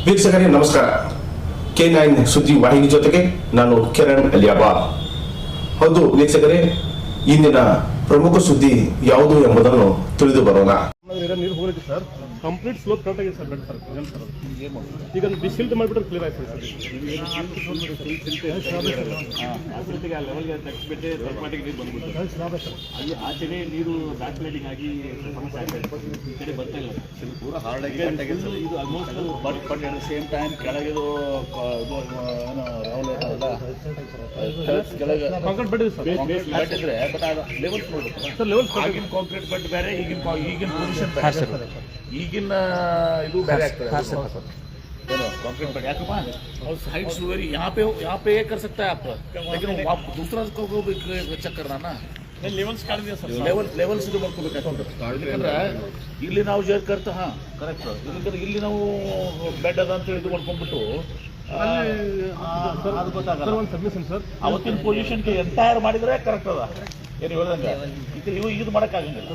ವೀಕ್ಷಕರೇ ನಮಸ್ಕಾರ. K9 ಸುದ್ದಿ ವಾಹಿನಿ ಜೊತೆಗೆ ನಾನು ಕಿರಣ್ ಅಲಿಯಾಬಾದ್. ಹೌದು ವೀಕ್ಷಕರೇ, ಇಂದಿನ ಪ್ರಮುಖ ಸುದ್ದಿ ಯಾವುದು ಎಂಬುದನ್ನು ತಿಳಿದು ಬರೋಣ. ನೀರು ಹೋಗಿದೆ ಸರ್, ಕಂಪ್ಲೀಟ್ ಸ್ಲೋಪ್ ಕರೆಕ್ಟ್ ಆಗಿದೆ ಸರ್. ಬೆಡ್ ಸರ್ ಈಗ ಅದು ಡಿಸಿಲ್ಟ್ ಮಾಡಿಬಿಟ್ರೆ ಕ್ಲಿಯರ್ ಆಯ್ತು ಸರ್. ಲೆವೆಲ್ಗೆ ತಗ್ಸ್ಬಿಟ್ಟೆ ತರ್ಪಾಟಿಗೆ ನೀರು ಬಂದ್ಬಿಟ್ಟು ಅಲ್ಲಿ ಆಚೆಗೆ ನೀರು ಬ್ಯಾಕ್ ಲೈಟಿಂಗ್ ಆಗಿ ಸಮಸ್ಯೆ ಆಗ್ತಾ ಇದೆ. ಈ ಕಡೆ ಬರ್ತಾ ಇಲ್ಲ ಪೂರ ಹಾರ್ಡ್ ಆಗಿ ಸರ್. ಇದು almost but at the same time ಕೆಳಗಿದು ಕಾಂಕ್ರೀಟ್ ಬೆಡ್ ಇದೆ ಸರ್. ಇದ್ರೆ ಬಟ್ ಲೆವೆಲ್ಸ್ ನೋಡ್ಬೇಕು ಸರ್. ಲೆವೆಲ್ಸ್ ಆಗಿನ ಕಾಂಕ್ರೀಟ್ ಬೆಡ್ ಬೇರೆ, ಈಗಿನ ಪೊಸಿಷನ್ ಬೇರೆ. ಈಗಿನ ಇದು ಬೇರೆ ಆಗ್ತದೆ कंक्रीट बेड याकप्पा और हाइट्स वेरी यहाँ पे ये कर सकता है आप, लेकिन आप दूसरा को भी चेक करना ना. Levels ಕಾಣಿದೆ sir. ಲೆವೆಲ್ಸ್ ಇದು ಮಾಡ್ಕೋಬೇಕಾಗ್ತದೆ. ಯಾಕಂದ್ರೆ ಇಲ್ಲಿ ನಾವು ಜೇರ್ ಕರ್ತ ಹಾಂ ಕರೆಕ್ಟ್. ಇಲ್ಲಿ ನಾವು ಬೆಡ್ ಅದ ಅಂತ ಇದು ಮಾಡ್ಕೊಂಡ್ಬಿಟ್ಟು ಅದು ಗೊತ್ತಾಗಲ್ಲ. ಒಂದು ಸಬ್ಮಿಷನ್ ಸರ್, ಅವತ್ತಿನ ಪೊಸಿಷನ್ಗೆ ಎಂಟೈರ್ ಮಾಡಿದ್ರೆ ಕರೆಕ್ಟ್ ಅದ. ಏನು ಹೇಳ್ದಂಗೆ ಇವು ಇದು ಮಾಡೋಕ್ಕಾಗಂಗಿಲ್ಲ.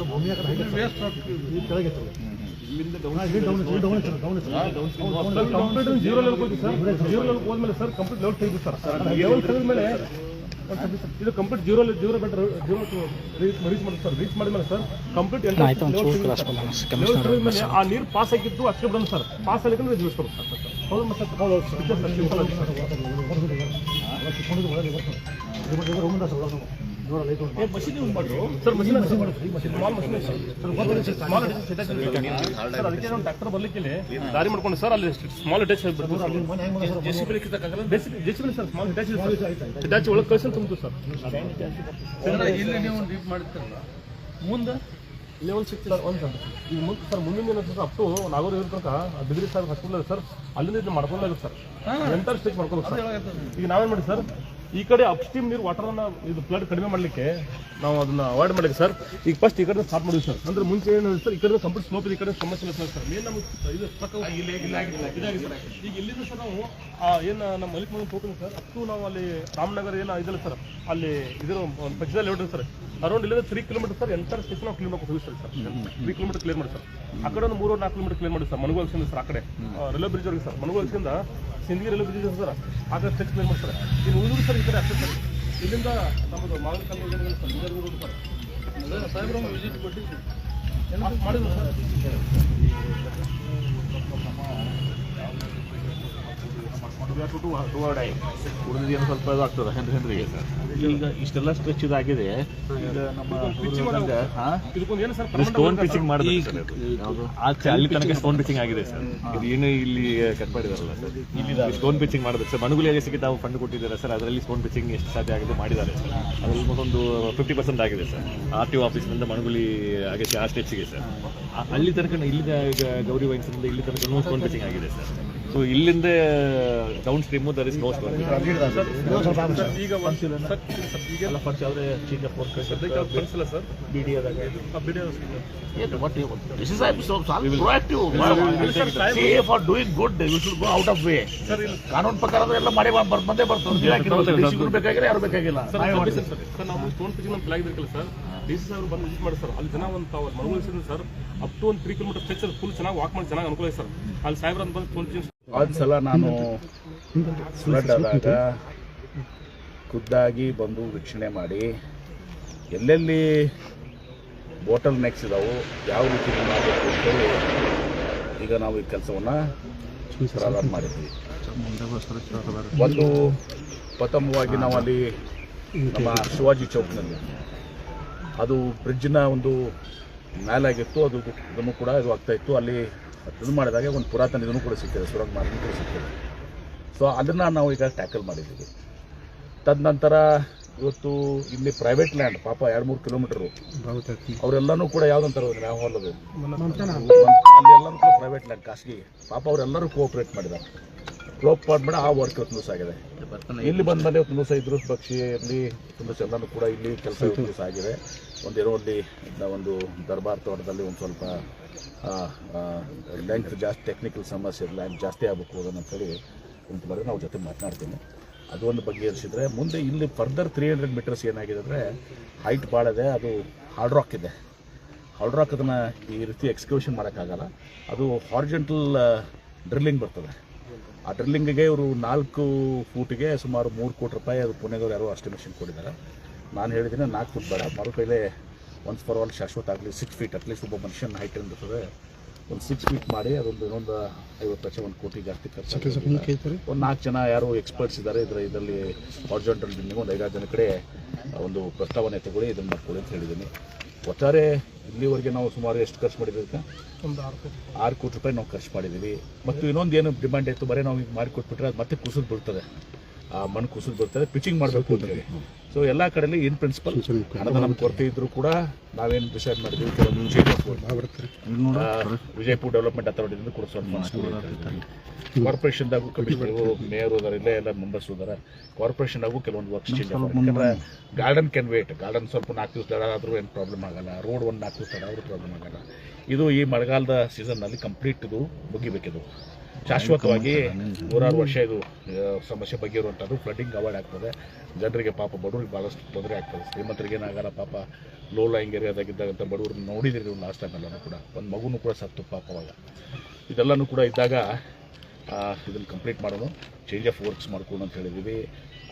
ಕಂಪ್ಲೀಟ್ ಜೀರೋ ಲೆವೆಲ್ ಹೋಗಿ ಸರ್. ಜೀರೋ ಲೆವೆಲ್ ಹೋದ್ಮೇಲೆ ಸರ್ ಕಂಪ್ಲೀಟ್ ಲೆವೆಲ್ ತೆಗೆದು ಸರ್. ಲೆವೆಲ್ ತೆಗೆದ್ಮೇಲೆ ಇದು ಕಂಪ್ಲೀಟ್ ಜೀರೋ ಬೆಡ್ ರೀಚ್ ಮಾಡಿ ಸರ್. ರೀಚ್ ಮಾಡಿದ್ಮೇಲೆ ಸರ್ ಕಂಪ್ಲೀಟ್ ಮೇಲೆ ಆ ನೀರು ಪಾಸ್ ಆಗಿದ್ದು ಅಷ್ಟೇ ಬಿಡೋಣ ಸರ್. ಪಾಸ್ ಆಗಿದ್ರೆ ನಿಲ್ಲಿಸ್ಕೊಡ್ಬೇಕು ಸರ್. ಹೌದು ಮತ್ತೆ ಮಷೀನ್ ಯೂಸ್ ಮಾಡ್ರು sir. Machine small machine small sir. ಅದಕ್ಕೆ ನಾವು ಡಾಕ್ಟರ್ ಬರ್ಲಿಕ್ಕೆ ದಾರಿ ಮಾಡ್ಕೊಂಡು ಸರ್ ಅಲ್ಲಿ ಸ್ಮಾಲ್ ಅಟ್ಯಾಚ್ ಆಗಿಬಿಡ್ತು. JCB sir. ಸ್ಮಾಲ್ ಅಟ್ಯಾಚ್ ಒಳಗೆ ಕಳ್ಸಿ ತುಂಬಿತು ಸರ್. ಇಲ್ಲಿ ನೀವು ಡೀಪ್ ಮಾಡ್ತಿರಲ್ಲ ಮುಂದೆ ಲೆವೆಲ್ ಸಿಕ್ತಿಲ್ಲ ಒಂದು ಸರ್. ಈಗ ಮುಂದೆ ಸರ್ ಮುಂದಿನ ದಿನ ಸರ್ ಅಪ್ ಟು ನಾಗೂರು ಇರೋ ತನಕ ಡಿಗ್ರಿ ಸರ್ ಹಾಸ್ಪಿಟಲ್ ಸರ್. ಅಲ್ಲಿಂದ ಇದು ಮಾಡ್ಕೊಂಡಾಗುತ್ತೆ ಸರ್. ಎಂಟರ್ ಸ್ಟೇಜ್ ಮಾಡ್ಕೋಬೇಕು ಸರ್. ಈಗ ನಾವೇನು ಮಾಡಿ ಸರ್, ಈ ಕಡೆ ಅಪ್ಸ್ಟ್ರೀಮ್ ನೀರು ವಾಟರನ್ನು ಇದು ಫ್ಲಡ್ ಕಡಿಮೆ ಮಾಡಲಿಕ್ಕೆ ನಾವು ಅದನ್ನು ಅವಾಯ್ಡ್ ಮಾಡಲಿಕ್ಕೆ ಸರ್ ಈಗ ಫಸ್ಟ್ ಈ ಕಡೆ ಸ್ಟಾರ್ಟ್ ಮಾಡಿದ್ವಿ ಸರ್. ಅಂದರೆ ಮುಂಚೆ ಏನು ಸರ್, ಈ ಕಡೆ ಕಂಪ್ಲೀಟ್ ಸ್ಲೋಪ್ ಇದೆ, ಈ ಕಡೆ ಸಮಸ್ಯೆ ಇಲ್ಲ ಸರ್. ಮೇನ್ ನಮಗೆ ಇದು ಇದಾಗಿದೆ ಸರ್. ಈಗ ಇಲ್ಲಿಂದ ಸರ್ ನಾವು ಏನು ನಮ್ಮ ಮಲಿಕ್ ಮನೆ ಹೋಗ್ತೀವಿ ಸರ್. ಅಷ್ಟು ನಾವು ಅಲ್ಲಿ ರಾಮನಗರ ಏನು ಇದಲ್ಲ ಸರ್, ಅಲ್ಲಿ ಇದರ ಪಕ್ಷದಲ್ಲಿ ಹೊರಟಿದೆ ಸರ್. ಅರೌಂಡ್ ಇಲ್ಲಿಂದ 3 ಕಿಲೋಮೀಟರ್ ಸರ್. ಎಂಟರ್ ಸ್ಟೇಷನ್ ನಾವು ಕ್ಲೀನ್ ಮಾಡ್ಕೊಂಡು ಹೋಗಿ ಸರ್. 3 ಕಿಲೋಮೀಟರ್ ಕ್ಲಿಯರ್ ಮಾಡಿ ಸರ್. ಆ ಕಡೆ ಒಂದು 3-4 ಕಿಲೋಮೀಟರ್ ಕ್ಲಿಯರ್ ಮಾಡಿ ಸರ್. ಮನಗೋಲ್ಸಿಂದ ಸರ್ ಆ ಕಡೆ ರೈಲ್ವೆ ಬ್ರಿಡ್ಜ್ ಅವ್ರಿಗೆ ಸರ್. ಮನಗೋಲ್ಸಿಂದ ಸಿಂದಗಿ ರೈಲ್ವೆ ಬ್ರಿಡ್ಜ್ ಸರ್. ಆ ಕಡೆ ಸ್ಟೆಚ್ ಕ್ಲಿಯರ್ ಮಾಡಿ ಸರ್. ಇನ್ನು ಉಳಿದ್ರು ಸರ್ ಈ ಕಡೆ ಅಷ್ಟೇ ಸರ್. ಇಲ್ಲಿಂದ ನಮ್ಮದು ಮಾಗಲಕಾಯಿ ಸರ್ ಸಾಹೇಬ್ರ ವಿಸಿಟ್ ಕೊಟ್ಟು ಮಾಡಿದ್ರು ಸರ್. ಉಳಿದೇನು ಸ್ವಲ್ಪ ಇದು ಆಗ್ತದೆ ಹೆಂಡ್ರಿಗೆ ಸರ್. ಈಗ ಇಷ್ಟೆಲ್ಲ ಸ್ಟ್ರೆಚ್ ಇದಾಗಿದೆ. ಈಗ ನಮ್ಮ ಸ್ಟೋನ್ ಪಿಚಿಂಗ್ ಮಾಡಿದ್ರೆ ಅಲ್ಲಿ ತನಕ ಸ್ಟೋನ್ ಪಿಚಿಂಗ್ ಆಗಿದೆ ಸರ್. ಇದು ಏನು ಇಲ್ಲಿ ಕಟ್ ಮಾಡಿದಾರಲ್ಲ ಸರ್, ಇಲ್ಲಿ ಸ್ಟೋನ್ ಪಿಚಿಂಗ್ ಮಾಡಿದ್ರೆ ಸರ್. ಮನುಗುಲಿ ಸಿಕ್ಕಿ ತಾವು ಫಂಡ್ ಕೊಟ್ಟಿದ್ದಾರೆ ಸರ್. ಅದರಲ್ಲಿ ಸ್ಟೋನ್ ಪಿಚಿಂಗ್ ಎಷ್ಟು ಸಾಧ್ಯ ಆಗಿದೆ ಮಾಡಿದ್ದಾರೆ ಸರ್. ಅದ್ರಲ್ಲಿ ಒಂದು 50% ಆಗಿದೆ ಸರ್. RTO ಆಫೀಸ್ನಿಂದ ಮನುಗುಲಿ ಆಗಕ್ಕೆ ಆ ಸ್ಟೆಚ್ಗೆ ಸರ್. ಅಲ್ಲಿ ತನಕ ಇಲ್ಲಿ ಗೌರಿ ವೈನ್ಸ್ನಿಂದ ಇಲ್ಲಿ ತನಕ ಸ್ಟೋನ್ ಪಿಚಿಂಗ್ ಆಗಿದೆ ಸರ್. ಸೊ ಇಲ್ಲಿಂದ down stream there is no stone. ಈಗ ಈಗೆಲ್ಲ ಫಸ್ಟ್ ಯಾವುದೇ ಚೇಂಜ್ ಆಫ್ ವರ್ಕ್ ಕಳಿಸಿಲ್ಲ ಸರ್. BDAದಾಗ ಕಾನೂನು ಪ್ರಕಾರ ಎಲ್ಲ ಮಾಡಿ ಬಂದೇ ಬರ್ತದೆ. ಬೇಕಾಗಿಲ್ಲ ಯಾರು ಬೇಕಾಗಿಲ್ಲ ಸರ್. ನಾವು ಸ್ಟೋನ್ ಪಿಚಿಂಗ್ ನಮ್ಮ ಫ್ಲಾಗ್ ಇರ್ಕಲ್ಲ ಸರ್. DC ಅವರು ಬಂದು ವಿಸಿಟ್ ಮಾಡಿ ಸರ್. ಅಲ್ಲಿ ಜನ ಒಂದು ಮನವೊಲಿಸಿದ್ರು ಸರ್. ಅಪ್ ಟು ಒಂದು 3 ಕಿಲೋಮೀಟರ್ ಸ್ಟ್ರೆಚ್ ಫುಲ್ ಚೆನ್ನಾಗಿ ವಾಕ್ ಮಾಡಿ ಚೆನ್ನಾಗಿ ಅನುಕೂಲ ಸರ್. ಅಲ್ಲಿ ಸಾಹೇಬ್ರ ಅಂತ ಬಂದು ಸ್ಟೋನ್ ಪಿಚಿಂಗ್ ಸಲ ನಾನು ಫ್ಲಡ್ ಆದಾಗ ಖುದ್ದಾಗಿ ಬಂದು ವೀಕ್ಷಣೆ ಮಾಡಿ ಎಲ್ಲೆಲ್ಲಿ ಬಾಟಲ್ ನೆಕ್ಸ್ ಇದಾವೆ, ಯಾವ ರೀತಿ ಮಾಡಬೇಕು ಅಂತೇಳಿ ಈಗ ನಾವು ಈ ಕೆಲಸವನ್ನು ಪ್ರಾರಂಭ ಮಾಡಿದ್ವಿ. ಒಂದು ಪ್ರಥಮವಾಗಿ ನಾವು ಅಲ್ಲಿ ನಮ್ಮ ಶಿವಾಜಿ ಚೌಕ್ನಲ್ಲಿ ಅದು ಬ್ರಿಡ್ಜ್ನ ಒಂದು ಮೇಲಾಗಿತ್ತು. ಅದನ್ನು ಕೂಡ ಇದು ಆಗ್ತಾಯಿತ್ತು. ಅಲ್ಲಿ ಇದು ಮಾಡಿದಾಗ ಒಂದು ಪುರಾತನ ಇದನ್ನು ಕೂಡ ಸಿಕ್ಕಿದೆ, ಸುರಂಗ ಮಾರ್ಗ ಕೂಡ ಸಿಕ್ಕಿದೆ. ಸೊ ಅದನ್ನು ನಾವು ಈಗ ಟ್ಯಾಕಲ್ ಮಾಡಿದ್ದೀವಿ. ತದನಂತರ ಇವತ್ತು ಇಲ್ಲಿ ಪ್ರೈವೇಟ್ ಲ್ಯಾಂಡ್ ಪಾಪ 2-3 ಕಿಲೋಮೀಟರು ಅವರೆಲ್ಲನೂ ಕೂಡ ಯಾವುದಂತಾರೆ ಯಾವ ಹೊಲದು ಅಲ್ಲಿ ಎಲ್ಲರೂ ಕೂಡ ಪ್ರೈವೇಟ್ ಲ್ಯಾಂಡ್ ಖಾಸಗಿ ಪಾಪ ಅವರೆಲ್ಲರೂ ಕೋಆಪ್ರೇಟ್ ಮಾಡಿದ್ದಾರೆ. ಕೋಆಪ್ರೇಟ್ ಮಾಡಿ ಆ ವರ್ಕ್ ಇವತ್ತು ನ್ಯೂಸ್ ಆಗಿದೆ. ಇಲ್ಲಿ ಬಂದ ಮೇಲೆ ಇವತ್ತು ನ್ಯೂಸ್ ಇದ್ರು ಪಕ್ಷಿ ಇರಲಿ ನ್ಯೂಸ್ ಎಲ್ಲನೂ ಕೂಡ ಇಲ್ಲಿ ಕೆಲಸ ನ್ಯೂಸ್ ಆಗಿದೆ. ಒಂದೇನೋ ಅಲ್ಲಿ ಒಂದು ದರ್ಬಾರ್ ತೋಟದಲ್ಲಿ ಒಂದು ಸ್ವಲ್ಪ ಲೆಂತ್ ಜಾಸ್ತಿ ಟೆಕ್ನಿಕಲ್ ಸಮಸ್ಯೆ ಲ್ಯಾಂಡ್ ಜಾಸ್ತಿ ಆಗಬೇಕು ಅದನ್ನಂತೇಳಿ ಕುಂತು ನಾವು ಜೊತೆ ಮಾತನಾಡ್ತೀನಿ. ಅದು ಒಂದು ಬಗೆಹರಿಸಿದ್ರೆ ಮುಂದೆ ಇಲ್ಲಿ ಫರ್ದರ್ 300 ಮೀಟರ್ಸ್ ಏನಾಗಿದೆ ಅಂದರೆ ಹೈಟ್ ಭಾಳ ಇದೆ. ಅದು ಹಾರ್ಡ್ ರಾಕ್ ಇದೆ. ಹಾರ್ಡ್ ರಾಕ್ ಅದನ್ನು ಈ ರೀತಿ ಎಕ್ಸ್ಕ್ಯೂಷನ್ ಮಾಡೋಕ್ಕಾಗಲ್ಲ. ಅದು ಹಾರ್ಜೆಂಟಲ್ ಡ್ರಿಲ್ಲಿಂಗ್ ಬರ್ತದೆ. ಆ ಡ್ರಿಲ್ಲಿಂಗಿಗೆ ಇವರು 4 ಫೂಟಿಗೆ ಸುಮಾರು 3 ಕೋಟಿ ರೂಪಾಯಿ ಅದು ಪುಣೆದವ್ರು ಯಾರೋ ಎಸ್ಟಿಮೇಷನ್ ಕೊಟ್ಟಿದ್ದಾರೆ. ನಾನು ಹೇಳಿದ್ದೀನಿ 4 ಫುಟ್ ಬೇಡ, ಮರು ಕೈಲೇ ಒನ್ಸ್ ಫಾರ್ ಆಲ್ ಶಾಶ್ವತ ಆಗಲಿ 6 ಫೀಟ್ ಅಟ್ಲೀಸ್ಟ್ ಒಬ್ಬ ಮನುಷ್ಯನ ಹೈಟ್ ಇರ್ತದೆ, ಒಂದು 6 ಫೀಟ್ ಮಾಡಿ ಅದೊಂದು ಇನ್ನೊಂದು 50 ಲಕ್ಷ 1 ಕೋಟಿ ಜಾಸ್ತಿ ಖರ್ಚು. ಒಂದು 4 ಜನ ಯಾರು ಎಕ್ಸ್ಪರ್ಟ್ಸ್ ಇದ್ದಾರೆ ಇದರಲ್ಲಿ ಹಾರಿಜಾಂಟಲ್ ಡ್ರಿಲ್ಲಿಂಗ್ ಒಂದು 5-6 ಜನ ಕಡೆ ಒಂದು ಪ್ರಸ್ತಾವನೆ ತಗೊಳ್ಳಿ ಇದನ್ನು ಮಾಡ್ಕೊಳ್ಳಿ ಅಂತ ಹೇಳಿದ್ದೀನಿ. ಒಟ್ಟಾರೆ ಇಲ್ಲಿವರೆಗೆ ನಾವು ಸುಮಾರು ಎಷ್ಟು ಖರ್ಚು ಮಾಡಿದ್ದೀವಿ? 6 ಕೋಟಿ ರೂಪಾಯಿ ನಾವು ಖರ್ಚು ಮಾಡಿದ್ದೀವಿ. ಮತ್ತು ಇನ್ನೊಂದು ಏನು ಡಿಮ್ಯಾಂಡ್ ಇತ್ತು, ಬರೀ ನಾವು ಈಗ ಮಾಡಿಕೊಟ್ಬಿಟ್ರೆ ಅದು ಮತ್ತೆ ಕುಸಿದು ಬೀಳ್ತದೆ, ಆ ಮಣ್ಣು ಕುಸಿದು ಬೀಳ್ತದೆ, ಪಿಚಿಂಗ್ ಮಾಡಬೇಕು ಅಂತ ಹೇಳಿ. ಸೊ ಎಲ್ಲ ಕಡೆಯಲ್ಲಿ ಇನ್ ಪ್ರಿನ್ಸಿಪಲ್ ಹಣದ ನಮ್ಮ ಕೊರತೆ ಇದ್ದರೂ ಕೂಡ ನಾವೇನು ಡಿಸೈಡ್ ಮಾಡಿದ್ವಿ, ವಿಜಯಪುರ ಡೆವಲಪ್ಮೆಂಟ್ ಅಥಾರಿಟಿಯಿಂದ ಕೂಡ ಸ್ವಲ್ಪ ಮನಸ್ಸು ಕಾರ್ಪೊರೇಷನ್ದಾಗೂ ಕಮಿಷನರು ಮೇಯರ್ ಹೋದಾರೆ, ಇಲ್ಲೇ ಎಲ್ಲ ಮೆಂಬರ್ಸ್ ಹೋದಾರೆ, ಕಾರ್ಪೊರೇಷನ್ದಾಗೂ ಕೆಲವೊಂದು ವರ್ಕ್ಸ್ ಚೇಂಜ್ ಯಾಕಂದ್ರೆ ಗಾರ್ಡನ್ ಕ್ಯಾನ್ ವೇಟ್, ಗಾರ್ಡನ್ ಸ್ವಲ್ಪ 4 ದಿವಸ ತಡ ಆದರೂ ಏನು ಪ್ರಾಬ್ಲಮ್ ಆಗಲ್ಲ, ರೋಡ್ 4 ದಿವಸ ತಡ ಆದರೂ ಪ್ರಾಬ್ಲಮ್ ಆಗಲ್ಲ. ಇದು ಈ ಮಳೆಗಾಲದ ಸೀಸನ್ನಲ್ಲಿ ಕಂಪ್ಲೀಟ್ ಇದು ಮುಗಿಬೇಕಿದು ಶಾಶ್ವತವಾಗಿ 100 ವರ್ಷ ಇದು ಸಮಸ್ಯೆ ಬಗೆಯಿರುವಂಥದ್ದು. ಫ್ಲಡ್ಡಿಂಗ್ ಅವಾಯ್ಡ್ ಆಗ್ತದೆ, ಜನರಿಗೆ ಪಾಪ ಬಡವರಿಗೆ ಭಾಳಷ್ಟು ತೊಂದರೆ ಆಗ್ತದೆ, ಶ್ರೀಮಂತರಿಗೆ ಏನಾಗಲ್ಲ. ಪಾಪ ಲೋ ಲೈಂಗ್ ಏರಿಯಾದಾಗಿದ್ದಾಗಂತ ಬಡವರು ನೋಡಿದಿರಿ ನೀವು ಲಾಸ್ಟ್ ಟೈಮ್ ಎಲ್ಲನೂ ಕೂಡ, ಒಂದು ಮಗುನೂ ಕೂಡ ಸತ್ತು ಪಾಪವಾಗ. ಇದೆಲ್ಲನೂ ಕೂಡ ಇದ್ದಾಗ ಇದನ್ನು ಕಂಪ್ಲೀಟ್ ಮಾಡೋಣ, ಚೇಂಜ್ ಆಫ್ ವರ್ಕ್ಸ್ ಮಾಡ್ಕೊಂಡು ಅಂತ ಹೇಳಿದ್ದೀವಿ.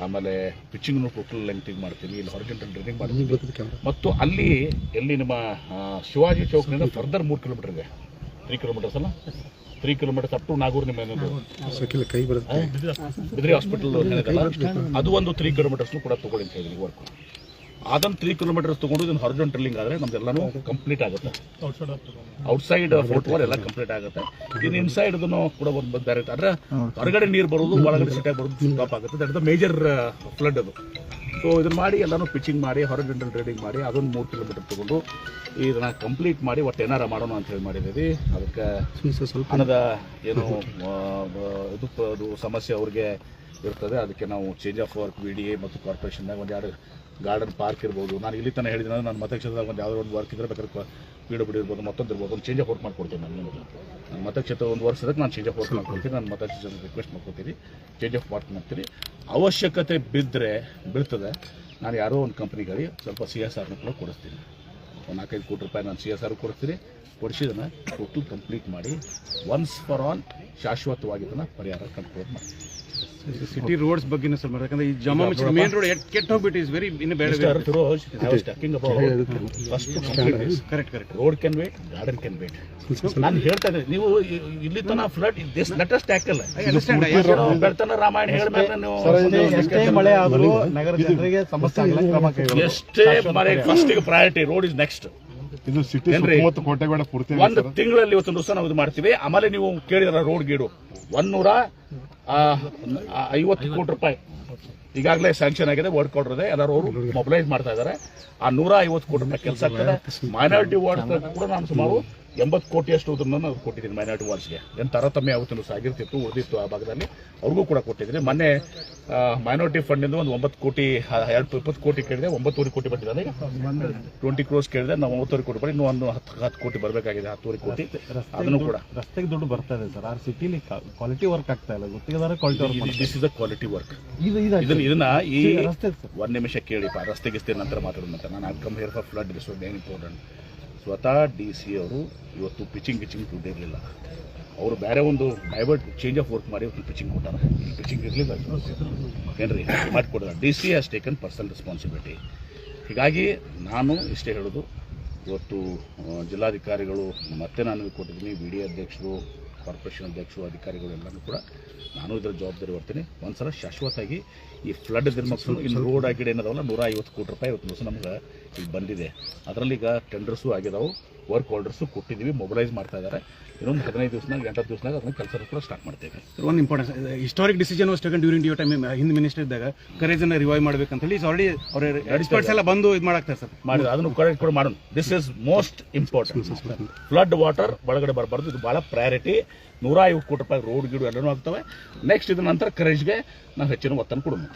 ಆಮೇಲೆ ಪಿಚ್ಚಿಂಗ್ನು ಟೋಟಲ್ ಲೆಂಗ್ತಿಗೆ ಮಾಡ್ತೀವಿ, ಇಲ್ಲಿ ಹಾರಿಜಾಂಟಲ್ ಡ್ರಿಲ್ಲಿಂಗ್ ಮಾಡ್ತೀವಿ. ಮತ್ತು ಅಲ್ಲಿ ಎಲ್ಲಿ ನಿಮ್ಮ ಶಿವಾಜಿ ಚೌಕ್ನಿಂದ ಫರ್ದರ್ 3 ಕಿಲೋಮೀಟರ್ ಇದೆ, 3 ಕಿಲೋಮೀಟರ್ಸ್ ಅಲ್ಲ, 3 ಕಿಲೋಮೀಟರ್ಸ್ ಅಪ್ ಟು ನಾಗೂರ್ ನಿಮ್ಮ ಬಿದ್ರಿ ಹಾಸ್ಪಿಟಲ್ ಅದು ಒಂದು 3 ಕಿಲೋಮೀಟರ್ಸ್ನು ಕೂಡ ತೊಗೊಳ್ಳಿ ಅಂತ ಹೇಳಿದ್ವಿ ವರ್ಕ್. ಅದನ್ನು 3 ಕಿಲೋಮೀಟರ್ಸ್ ತೊಗೊಂಡು ಇದನ್ನು ಹಾರಿಜಾಂಟಲ್ ಡ್ರಿಲ್ಲಿಂಗ್ ಆದರೆ ನಮ್ದೆಲ್ಲನೂ ಕಂಪ್ಲೀಟ್ ಆಗುತ್ತೆ. ಔಟ್ಸೈಡ್ ಫುಟ್ವರ್ ಎಲ್ಲ ಕಂಪ್ಲೀಟ್ ಆಗುತ್ತೆ. ಇನ್ನು ಇನ್ಸೈಡ್ ಇದನ್ನು ಕೂಡ ಒಂದು ಬೇರೆ ಆದರೆ ಹೊರಗಡೆ ನೀರು ಬರೋದು, ಒಳಗಡೆ ಸಿಟ್ಟಾಗಿ ಬರೋದು ಸ್ಟಾಪ್ ಆಗುತ್ತೆ. That is the major flood ಅದು. ಸೊ ಇದನ್ನು ಮಾಡಿ ಎಲ್ಲನೂ ಪಿಚಿಂಗ್ ಮಾಡಿ ಹಾರಿಜಾಂಟಲ್ ಡ್ರಿಲ್ಲಿಂಗ್ ಮಾಡಿ ಅದೊಂದು 3 ಕಿಲೋಮೀಟರ್ ತೊಗೊಂಡು ಇದನ್ನು ಕಂಪ್ಲೀಟ್ ಮಾಡಿ ಒಟ್ಟು ಏನಾರ ಮಾಡೋಣ ಅಂತ ಹೇಳಿ ಮಾಡಿದ್ದೀವಿ. ಅದಕ್ಕೆ ಹಣದ ಏನು ಅದು ಸಮಸ್ಯೆ ಅವ್ರಿಗೆ ಇರ್ತದೆ, ಅದಕ್ಕೆ ನಾವು ಚೇಂಜ್ ಆಫ್ ವರ್ಕ್ VDA ಮತ್ತು ಕಾರ್ಪೊರೇಷನ್ನಾಗ ಒಂದು 2 ಗಾರ್ಡನ್ ಪಾರ್ಕ್ ಇರ್ಬೋದು. ನಾನು ಇಲ್ಲಿ ತನಕ ಹೇಳಿದ್ದೀನಿ, ನಾನು ಮತಕ್ಷೇತ್ರದಾಗ ಒಂದು ಯಾವುದೋ ಒಂದು ವರ್ಕ್ ಇದ್ದರೆ ಬೇಕಾದ್ರೆ PWD ಇರ್ಬೋದು, ಮತ್ತೊಂದು ಇರ್ಬೋದು, ಒಂದು ಚೇಂಜ್ ಆಫ್ ವರ್ಕ್ ಮಾಡ್ಕೊಡ್ತೀನಿ. ನನ್ನ ಮತಕ್ಷೇತ್ರ ಒಂದು ವರ್ಷ ಅದಕ್ಕೆ ನಾನು ಚೇಂಜ್ ಆಫ್ ವರ್ಕ್ ಮಾಡ್ಕೊಡ್ತೀನಿ. ನಾನು ಮತಕ್ಷೇತ್ರ ರಿಕ್ವೆಸ್ಟ್ ಮಾಡ್ಕೊತೀನಿ, ಚೇಂಜ್ ಆಫ್ ವರ್ಕ್ ಮಾಡ್ತೀನಿ. ಅವಶ್ಯಕತೆ ಬಿದ್ದರೆ ಬೀಳ್ತದೆ, ನಾನು ಯಾರೋ ಒಂದು ಕಂಪ್ನಿಗಳಿಗೆ ಸ್ವಲ್ಪ CSRನ ಕೂಡ ಕೊಡಿಸ್ತೀನಿ. ಒಂದು 4-5 ಕೋಟಿ ರೂಪಾಯಿ ನಾನು CSR ಕೊಡ್ತೀನಿ. ಕೊಡಿಸಿದನ್ನು ಟೋಟಲ್ ಕಂಪ್ಲೀಟ್ ಮಾಡಿ ಒನ್ಸ್ ಫಾರ್ ಆಲ್ ಶಾಶ್ವತವಾಗಿ ಇದನ್ನು ಪರಿಹಾರ ಕಂಡುಕೊಳ್ಳೋದು ಮಾಡಿ. ಸಿಟಿ ರೋಡ್ಸ್ ಬಗ್ಗೆ ಸರ್, ಯಾಕಂದ್ರೆ ಈ ಜಾಮಾ ಮಸ್ಜಿದ್ ಮೇನ್ ರೋಡ್ ಕೆಟ್ಟ ಹೋಗ್ಬಿಟ್ಟು ಇಸ್ ವೆರಿ ಇನ್ ಬೇಡ. Correct road can wait, garden can wait. ನಾನು ಹೇಳ್ತಾ ಇದ್ದೀನಿ, ನೀವು ಇಲ್ಲಿ ತನ flood this let us tackle. ಬೆಳ್ತನ ರಾಮಾಯಣ ಹೇಳಿದ್ಮೇಲೆ ನೀವು ಮಳೆ ಆದರೂ ನಗರ ಜನರಿಗೆ ಸಮಸ್ಯೆ ಆಗಲ್ಲ, ಕ್ರಮ ಕೈಗೊಳ್ಳಿ. ಎಷ್ಟೇ ಮಳೆ ಫಸ್ಟಿಗೆ ಪ್ರಯಾರಿಟಿ, ರೋಡ್ ಇಸ್ ನೆಕ್ಸ್ಟ್. ಇದು ಸಿಟಿ ಸುತ್ತಮುತ್ತ ಕೋಟೆಗೌಡ ಪೂರ್ತಿ ಒಂದು ತಿಂಗಳಲ್ಲಿ ಇವತ್ತು ದಿವಸ ನಾವು ಇದು ಮಾಡ್ತೀವಿ. ಆಮೇಲೆ ನೀವು ಕೇಳಿದ್ರ ರೋಡ್ ಗೀಡು 150 ಕೋಟಿ ರೂಪಾಯಿ ಈಗಾಗಲೇ ಸ್ಯಾಂಕ್ಷನ್ ಆಗಿದೆ, ವರ್ಕ್ ಆರ್ಡರ್ ಇದೆ, ಎಲ್ಲರೂ ಅವರು ಮೊಬಿಲೈಸ್ ಮಾಡ್ತಾ ಇದ್ದಾರೆ. ಆ 150 ಕೋಟಿ ರೂಪಾಯಿ ಕೆಲಸ ಆಗ್ತದೆ. ಮೈನಾರಿಟಿ ವಾರ್ಡ್ ಕೂಡ ನಾನು ಸುಮಾರು 80 ಕೋಟಿಯಷ್ಟು ಇದನ್ನು ಕೊಟ್ಟಿದ್ದೀನಿ ಮೈನಾರಿಟಿ ವಾರ್ಡ್ಸ್ಗೆ. ಏನು ತಾರತಮ್ಯ ಯಾವತ್ತೂ ಆಗಿರ್ತಿತ್ತು, ಉಳಿದಿತ್ತು ಆ ಭಾಗದಲ್ಲಿ, ಅವ್ರಿಗೂ ಕೂಡ ಕೊಟ್ಟಿದ್ದೀನಿ. ಮೊನ್ನೆ ಮೈನಾರಿಟಿ ಫಂಡಿಂದ ಒಂದು 9 ಕೋಟಿ 20 ಕೋಟಿ ಕೇಳಿದೆ, 9.5 ಕೋಟಿ ಬಂದಿದೆ. ಈಗ 20 ಕ್ರೋರ್ಸ್ ಕೇಳಿದೆ, ನಾವು 9.5 ಕೋಟಿ ಬರೀ ಇನ್ನೂ ಒಂದು 10 ಕೋಟಿ ಬರಬೇಕಾಗಿದೆ, 10.5 ಕೋಟಿ. ಅದನ್ನು ಕೂಡ ರಸ್ತೆಗೆ ದುಡ್ಡು ಬರ್ತಾ ಇದೆ ಸರ್. ಆ ಸಿಟಿಲಿ ಕ್ವಾಲಿಟಿ ವರ್ಕ್ ಆಗ್ತಾ ಇಲ್ಲ, ಗೊತ್ತಿದ್ದಾರೆ quality work. This is the quality work. ಇದನ್ನ ಈ 1 ನಿಮಿಷ ಕೇಳಿಪ್ಪ, ರಸ್ತೆಗೆ ನಂತರ ಮಾತಾಡೋದಂತ. ನಾನು I come here for flood, this was very important. ಸ್ವತಃ DC ಅವರು ಇವತ್ತು ಪಿಚಿಂಗ್ ದುಡ್ಡಿರಲಿಲ್ಲ, ಅವರು ಬೇರೆ ಒಂದು ಡೈವರ್ಟ್ ಚೇಂಜ್ ಆಫ್ ವರ್ಕ್ ಮಾಡಿ ಇವತ್ತು ಪಿಚಿಂಗ್ ಕೊಟ್ಟಾರೆ. ಪಿಚಿಂಗ್ ಇರಲಿಲ್ಲ ಏನ್ರಿ ಮಾಡಿಕೊಡೋಣ. DC has taken personal responsibility. ಹೀಗಾಗಿ ನಾನು ಇಷ್ಟೇ ಹೇಳೋದು, ಇವತ್ತು ಜಿಲ್ಲಾಧಿಕಾರಿಗಳು ಮತ್ತೆ ನಾನು ಕೊಟ್ಟಿದ್ದೀನಿ, VDA ಅಧ್ಯಕ್ಷರು, ಕಾರ್ಪೊರೇಷನ್ ಅಧ್ಯಕ್ಷರು, ಅಧಿಕಾರಿಗಳು ಎಲ್ಲರೂ ಕೂಡ ನಾನು ಇದರ ಜವಾಬ್ದಾರಿ ಬರ್ತೀನಿ. ಒಂದ್ಸಲ ಶಾಶ್ವತವಾಗಿ ಈ ಫ್ಲಡ್ ಮಕ್ಕಳು ಇನ್ನು ರೋಡ್ ಆಗಿಡ ಏನದಾವಲ್ಲ 150 ಕೋಟಿ ರೂಪಾಯಿ ಇವತ್ತು ದಿವಸ ನಮ್ಗೆ ಈಗ ಬಂದಿದೆ. ಅದರಲ್ಲಿ ಈಗ ಟೆಂಡರ್ಸು ಆಗಿದಾವೆ, ವರ್ಕ್ ಆರ್ಡರ್ಸು ಕೊಟ್ಟಿದ್ದೀವಿ, ಮೊಬಿಲೈಸ್ ಮಾಡ್ತಾ ಇದ್ದಾರೆ. ಇನ್ನೊಂದು 15 ದಿವಸನಾಗ 8 ದಿವಸನಾಗ ಅದನ್ನ ಕೆಲಸ ಕೂಡ ಸ್ಟಾರ್ಟ್ ಮಾಡ್ತೇವೆ. ಒಂದು important historic decision was taken during your time. ಹಿಂದೆ ಮಿನಿಸ್ಟರ್ ಇದ್ದಾಗ ಕರೇಜನ್ನು ರಿವೈವ್ ಮಾಡಬೇಕಂತ ಹೇಳಿ ಆಲ್ರೆಡಿ ಅವ್ರ ಎಕ್ಸ್ಪರ್ಟ್ಸ್ ಎಲ್ಲ ಬಂದು ಇದು ಮಾಡಾಕ್ತಾರೆ ಸರ್. ಮಾಡಿದ್ರೆ ಅದನ್ನು ಕರೆಕ್ಟ್ ಕೂಡ ಮಾಡೋಣ. This is most important. Flood water ಒಳಗಡೆ ಬರಬಾರ್ದು, ಇದು ಭಾಳ ಪ್ರಯಾರಿಟಿ. 150 ಕೋಟಿ ರೂಪಾಯಿ ರೋಡ್ ಗಿಡು ಎಲ್ಲನೂ ಆಗ್ತವೆ. ನೆಕ್ಸ್ಟ್ ಇದ್ರ ನಂತರ ಕರೇಜ್ಗೆ ನಾವು ಹೆಚ್ಚಿನ ಒತ್ತನ್ನು ಕೊಡೋಣ.